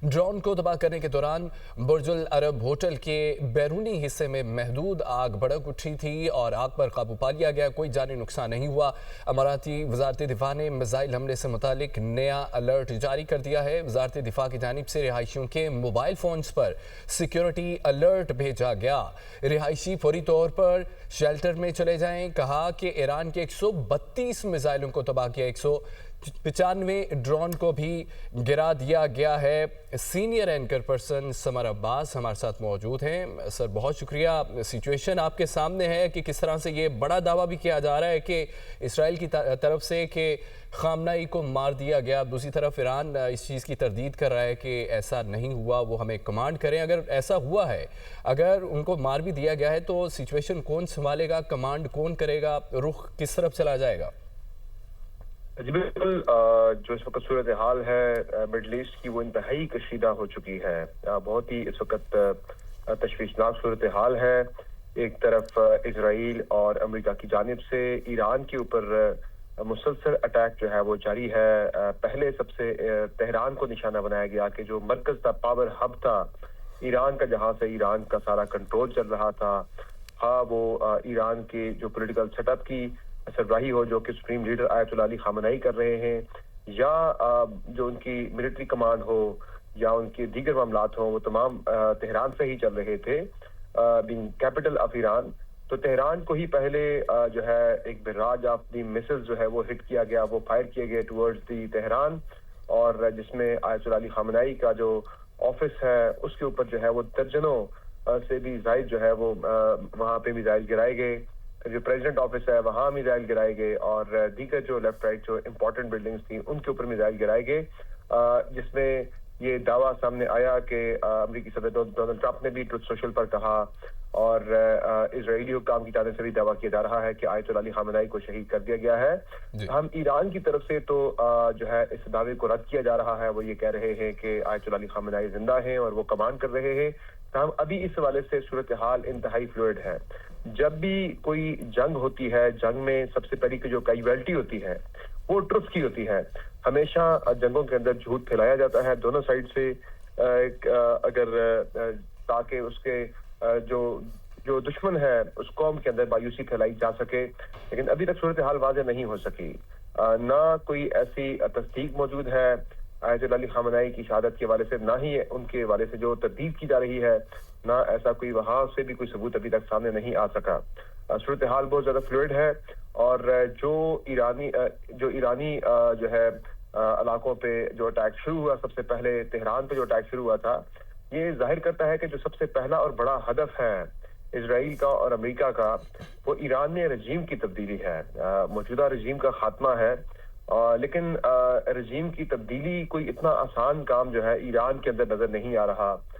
Drone को तबाह करने के दौरान बुर्जुल अरब होटल के बैरूनी हिस्से में महदूद आग भड़क उठी थी और आग पर काबू पा लिया गया। कोई जानी नुकसान नहीं हुआ। अमाराती वजारत दिफा ने मिसाइल हमले से मुतालिक नया अलर्ट जारी कर दिया है। वजारत दिफा की जानिब से रिहायशियों के मोबाइल फोन्स पर सिक्योरिटी अलर्ट भेजा गया। रिहायशी फौरी तौर पर शेल्टर में चले जाएं। कहा कि ईरान के 132 मिसाइलों को तबाह किया, 195 ड्रोन को भी गिरा दिया गया है। Senior anchor person summer Abbas हमारे साथ मौजूद हैं। सर, बहुत शुक्रिया। सिचुएशन आपके सामने है कि किस तरह से ये बड़ा दावा भी किया जा रहा है कि इसराइल की तरफ से कि खामनाई को मार दिया गया। दूसरी तरफ ईरान इस चीज़ की तरदीद कर रहा है कि ऐसा नहीं हुआ, वो हमें कमांड करें। अगर ऐसा हुआ है, अगर उनको मार भी दिया गया है, तो सिचुएशन कौन संभालेगा, कमांड कौन करेगा, रुख किस तरफ चला जाएगा? जी बिल्कुल, जो इस वक्त सूरत हाल है मिडल ईस्ट की, वो इंतहाई कशीदा हो चुकी है। बहुत ही इस वक्त तशवीशनाक सूरत हाल है। एक तरफ इसराइल और अमेरिका की जानिब से ईरान के ऊपर मुसलसल अटैक जो है वो जारी है। पहले सबसे तेहरान को निशाना बनाया गया कि जो मरकज था, पावर हब था ईरान का, जहाँ से ईरान का सारा कंट्रोल चल रहा था। हाँ, वो ईरान के जो पॉलिटिकल सेटअप की सरबराही हो जो कि supreme leader Ayatollah Ali Khamenei कर रहे हैं, या जो उनकी मिलिट्री कमांड हो या उनके दीगर मामलात हो, वो तमाम तेहरान से ही चल रहे थे, बीइंग कैपिटल ऑफ ईरान। तो तेहरान को ही पहले जो है एक बराज ऑफ दी मिसाइल्स जो है वो हिट किया गया, वो फायर किए गए टुवर्ड्स दी तेहरान, और जिसमें आयतुल्लाह अली खामनेई का जो ऑफिस है उसके ऊपर जो है वो दर्जनों से भी जायद जो है वो वहाँ पे मिसाइल गिराए गए। जो प्रेसिडेंट ऑफिस है वहाँ मिसाइल गिराए गए, और दीगर जो लेफ्ट राइट जो इम्पोर्टेंट बिल्डिंग्स थी उनके ऊपर मिसाइल गिराए गए, जिसमें ये दावा सामने आया कि अमेरिकी सदर डोनाल्ड ट्रंप ने भी ट्रुथ सोशल पर कहा, और इजरायली हुक्काम की जानिब से भी दावा किया जा रहा है कि आयतुल्लाह अली खामनेई को शहीद कर दिया गया है। हम ईरान की तरफ से तो जो है इस दावे को रद्द किया जा रहा है। वो ये कह रहे हैं कि आयतुल्लाह अली खामनेई जिंदा हैं और वो कमांड कर रहे हैं। तो हम अभी इस हवाले से सूरत हाल इंतहाई फ्लूइड है। जब भी कोई जंग होती है, जंग में सबसे पहली की जो कैजुअलिटी होती है वो ट्रुथ की होती है। हमेशा जंगों के अंदर झूठ फैलाया जाता है दोनों साइड से, अगर ताकि उसके जो जो दुश्मन है उस कौम के अंदर मायूसी फैलाई जा सके। लेकिन अभी तक सूरत हाल वाज़ेह नहीं हो सकी। ना कोई ऐसी तस्दीक मौजूद है आयतुल्लाह अली खामनेई की शहादत के हवाले से, ना ही उनके हवाले से जो तरदीद की जा रही है, ना ऐसा कोई वहां से भी कोई सबूत अभी तक सामने नहीं आ सका। सूरत हाल बहुत ज्यादा फ्लूइड है, और जो ईरानी जो है इलाकों पे जो अटैक शुरू हुआ, सबसे पहले तेहरान पे जो अटैक शुरू हुआ था, ये जाहिर करता है कि जो सबसे पहला और बड़ा हदफ है इसराइल का और अमेरिका का, वो ईरान में रजीम की तब्दीली है, मौजूदा रजीम का खात्मा है। लेकिन रजीम की तब्दीली कोई इतना आसान काम जो है ईरान के अंदर नजर नहीं आ रहा।